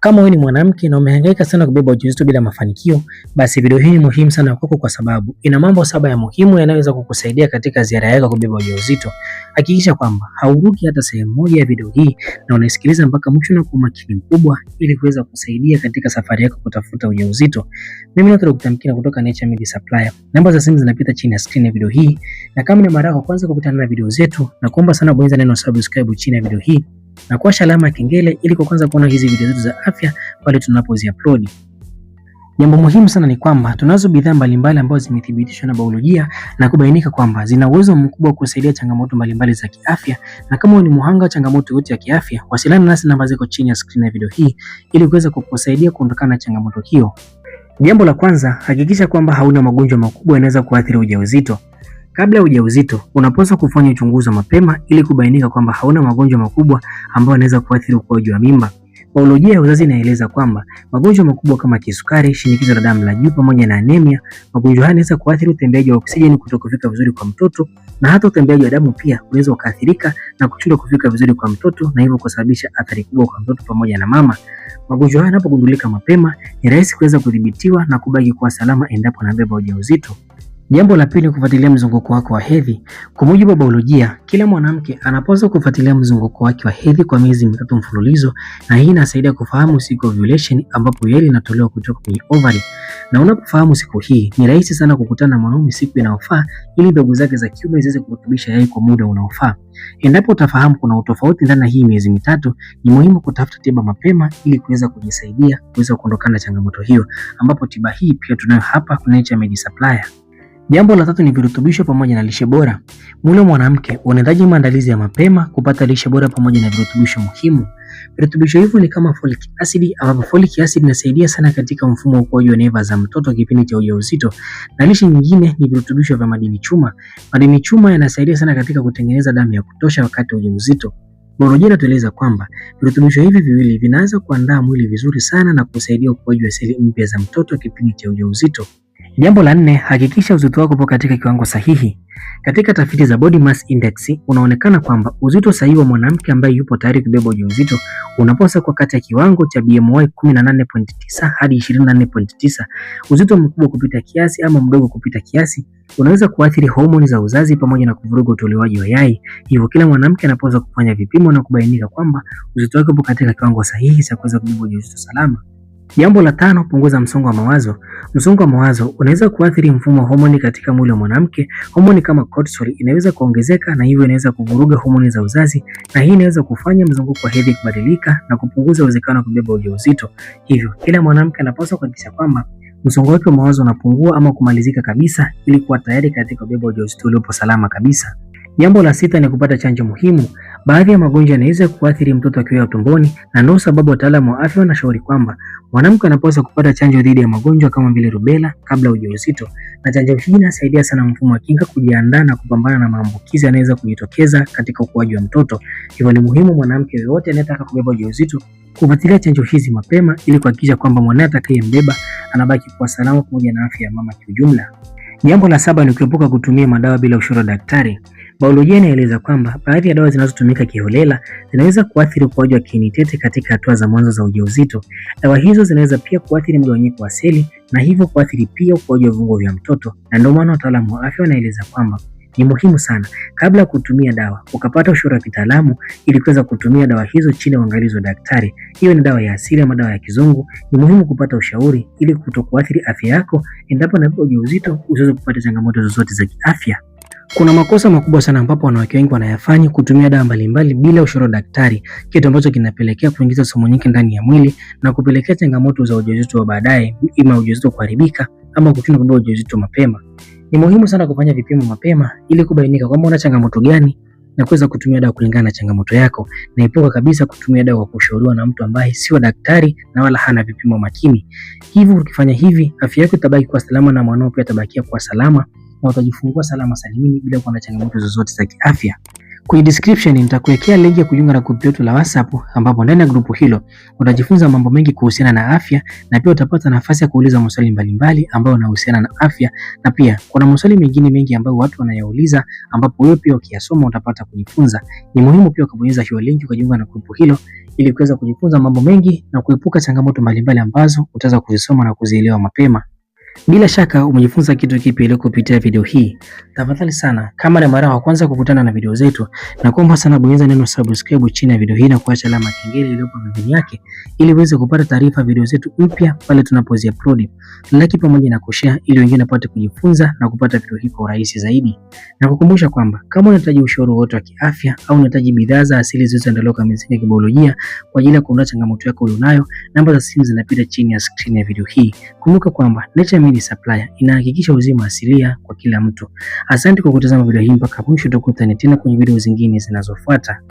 Kama wewe ni mwanamke na umehangaika sana kubeba ujauzito bila mafanikio, basi video hii ni muhimu sana kwako kwa sababu ina mambo saba ya muhimu yanayoweza kukusaidia katika ziara yako kubeba ujauzito. Hakikisha kwamba hauruki hata sehemu moja ya video hii na unaisikiliza mpaka mwisho na kwa umakini mkubwa ili kuweza kusaidia katika safari yako kutafuta ujauzito. Mimi ni Dr. Mkina kutoka Naturemed Supplier. Namba za simu zinapita chini ya screen ya video hii, na kama ni mara yako kwanza kukutana na video zetu, na kuomba sana bonyeza neno subscribe chini ya video hii na kuwasha alama ya kengele ili kwa kwanza kuona hizi video zetu za afya pale tunapozi-upload. Jambo muhimu sana ni kwamba tunazo bidhaa mbalimbali ambazo zimethibitishwa na biolojia na kubainika kwamba zina uwezo mkubwa wa kusaidia changamoto mbalimbali za kiafya, na kama ni muhanga wa changamoto yote ya kiafya, wasiliana nasi, namba ziko chini ya screen ya video hii ili kuweza kukusaidia kuondokana na changamoto hiyo. Jambo la kwanza, hakikisha kwamba hauna magonjwa makubwa yanaweza kuathiri ujauzito. Kabla ya ujauzito, unapaswa kufanya uchunguzi wa mapema ili kubainika kwamba hauna magonjwa makubwa ambayo yanaweza kuathiri ukuaji wa mimba. Biolojia ya uzazi inaeleza kwamba magonjwa makubwa kama kisukari, shinikizo la damu la juu pamoja na anemia, magonjwa haya yanaweza kuathiri utembeaji wa oksijeni kutokufika vizuri kwa mtoto, na hata utembeaji wa damu pia unaweza ukaathirika na kushindwa kufika vizuri kwa mtoto, na hivyo kusababisha athari kubwa kwa mtoto pamoja na mama. Magonjwa haya yanapogundulika mapema, ni rahisi kuweza kudhibitiwa na kubaki kuwa salama endapo anabeba ujauzito. Jambo la pili, kufuatilia mzunguko wako wa hedhi. Kwa mujibu wa biolojia, kila mwanamke anapaswa kufuatilia mzunguko wake wa hedhi kwa miezi 3 mfululizo, na hii inasaidia kufahamu siku ovulation ambapo yai linatolewa kutoka kwenye ovary. Na unapofahamu siku hii, ni rahisi sana kukutana na mwanaume siku inayofaa ili mbegu zake za kiume ziweze kurutubisha yai kwa muda unaofaa. Endapo utafahamu kuna utofauti ndani ya hii miezi 3, ni muhimu kutafuta tiba mapema ili kuweza kujisaidia kuweza kuondokana na changamoto hiyo, ambapo tiba hii pia tunayo hapa kwa Naturemed Supplier. Jambo la tatu ni virutubisho pamoja na lishe bora. Mwili wa mwanamke unahitaji maandalizi ya mapema kupata lishe bora pamoja na virutubisho muhimu. Virutubisho hivyo ni kama folic acid, ambapo folic acid inasaidia sana katika mfumo wa ukuaji wa neva za mtoto kipindi cha ujauzito. Na lishe nyingine ni virutubisho vya madini chuma. Madini chuma yanasaidia sana katika kutengeneza damu ya kutosha wakati wa ujauzito. Biolojia inatueleza kwamba virutubisho hivi viwili vinaanza kuandaa mwili vizuri sana na kusaidia ukuaji wa seli mpya za mtoto kipindi cha ujauzito. Jambo la 4, hakikisha uzito wako upo katika kiwango sahihi. Katika tafiti za Body Mass Index unaonekana kwamba uzito sahihi wa mwanamke ambaye yupo tayari kubeba ujauzito unapaswa kuwa kati ya kiwango cha BMI 18.9 hadi 24.9. Uzito mkubwa kupita kiasi ama mdogo kupita kiasi unaweza kuathiri homoni za uzazi pamoja na kuvuruga utolewaji wa yai. Hivyo kila mwanamke anapaswa kufanya vipimo na kubainika kwamba uzito wake upo katika kiwango sahihi cha kuweza kubeba ujauzito salama. Jambo la 5, punguza msongo wa mawazo. Msongo wa mawazo unaweza kuathiri mfumo wa homoni katika mwili wa mwanamke. Homoni kama cortisol inaweza kuongezeka na hivyo inaweza kuvuruga homoni za uzazi, na hii inaweza kufanya mzunguko wa hedhi kubadilika na kupunguza uwezekano wa kubeba ujauzito. Hivyo kila mwanamke anapaswa kuhakikisha kwamba msongo wake wa mawazo unapungua ama kumalizika kabisa ili kuwa tayari katika kubeba ujauzito uliopo salama kabisa. Jambo la 6 ni kupata chanjo muhimu. Baadhi ya magonjwa yanaweza kuathiri mtoto akiwa tumboni, na ndio sababu wataalamu wa afya wanashauri kwamba mwanamke anapaswa kupata chanjo dhidi ya magonjwa kama vile rubela kabla ya ujauzito. Na chanjo hii inasaidia sana mfumo wa kinga kujiandaa na kupambana na maambukizi yanayoweza kujitokeza katika ukuaji wa mtoto. Hivyo ni muhimu mwanamke yeyote anayetaka kubeba ujauzito kufuatilia chanjo hizi mapema ili kuhakikisha kwamba mwanae atakayembeba anabaki kwa salama pamoja na afya ya mama kiujumla. Jambo la 7 ni kuepuka kutumia madawa bila ushauri wa daktari. Biolojia inaeleza kwamba baadhi ya dawa zinazotumika kiholela zinaweza kuathiri ukuaji wa kiini tete katika hatua za mwanzo za ujauzito. Dawa hizo zinaweza pia kuathiri mgawanyiko wa seli na hivyo kuathiri pia ukuaji wa viungo vya mtoto, na ndio maana wataalamu wa afya wanaeleza kwamba ni muhimu sana kabla ya kutumia dawa ukapata ushauri wa kitaalamu ili kuweza kutumia dawa hizo chini ya uangalizi wa daktari. Hiyo ni dawa ya asili ama dawa ya kizungu. Ni muhimu kupata ushauri ili kutokuathiri afya yako endapo unabeba ujauzito usiweze kupata changamoto zozote za kiafya. Kuna makosa makubwa sana ambapo wanawake wengi wanayafanya, kutumia dawa mbalimbali bila ushauri wa daktari, kitu ambacho kinapelekea kuingiza sumu nyingi ndani ya mwili na kupelekea changamoto za ujauzito wa baadaye, ima ujauzito kuharibika ama kushindwa kubeba ujauzito mapema. Ni muhimu sana kufanya vipimo mapema ili kubainika kwamba una changamoto gani na kuweza kutumia dawa kulingana na changamoto yako, na epuka kabisa kutumia dawa kwa kushauriwa na mtu ambaye sio daktari na wala hana vipimo makini. Hivyo ukifanya hivi, afya yako itabaki kwa salama na mwanao pia atabakia kwa salama, na utajifungua salama salimini bila kuwa na changamoto zozote za kiafya. Kwenye description nitakuwekea link ya kujiunga na grupu letu la WhatsApp, ambapo ndani ya grupu hilo utajifunza mambo mengi kuhusiana na afya, na pia utapata nafasi ya kuuliza maswali mbalimbali ambayo yanahusiana na afya, na pia kuna maswali mengine mengi ambayo watu wanayauliza, ambapo wewe pia ukiyasoma utapata kujifunza. Ni muhimu pia kubonyeza hiyo link kujiunga na grupu hilo ili kuweza kujifunza mambo mengi na kuepuka changamoto mbalimbali ambazo utaweza kuzisoma na kuzielewa mapema. Bila shaka umejifunza kitu kipi leo kupitia video hii. Tafadhali sana, kama ni mara ya kwanza kukutana na video zetu, na kuomba sana bonyeza neno subscribe chini ya video hii na kuacha alama kengele iliyopo pembeni yake ili uweze kupata taarifa video zetu mpya pale tunapozi upload. Like pamoja na kushare ili wengine wapate kujifunza na kupata video hii kwa urahisi zaidi. Na kukumbusha kwamba kama unahitaji ushauri wote wa kiafya au unahitaji bidhaa za asili zilizoandaliwa kwa misingi ya kibiolojia kwa ajili ya kuondoa changamoto yako ulionayo, namba za simu zinapita chini ya screen ya video hii. Kumbuka kwamba Naturemed Supplies inahakikisha uzima asilia kwa kila mtu. Asante kwa kutazama video hii mpaka mwisho. Tukutane tena kwenye video zingine zinazofuata.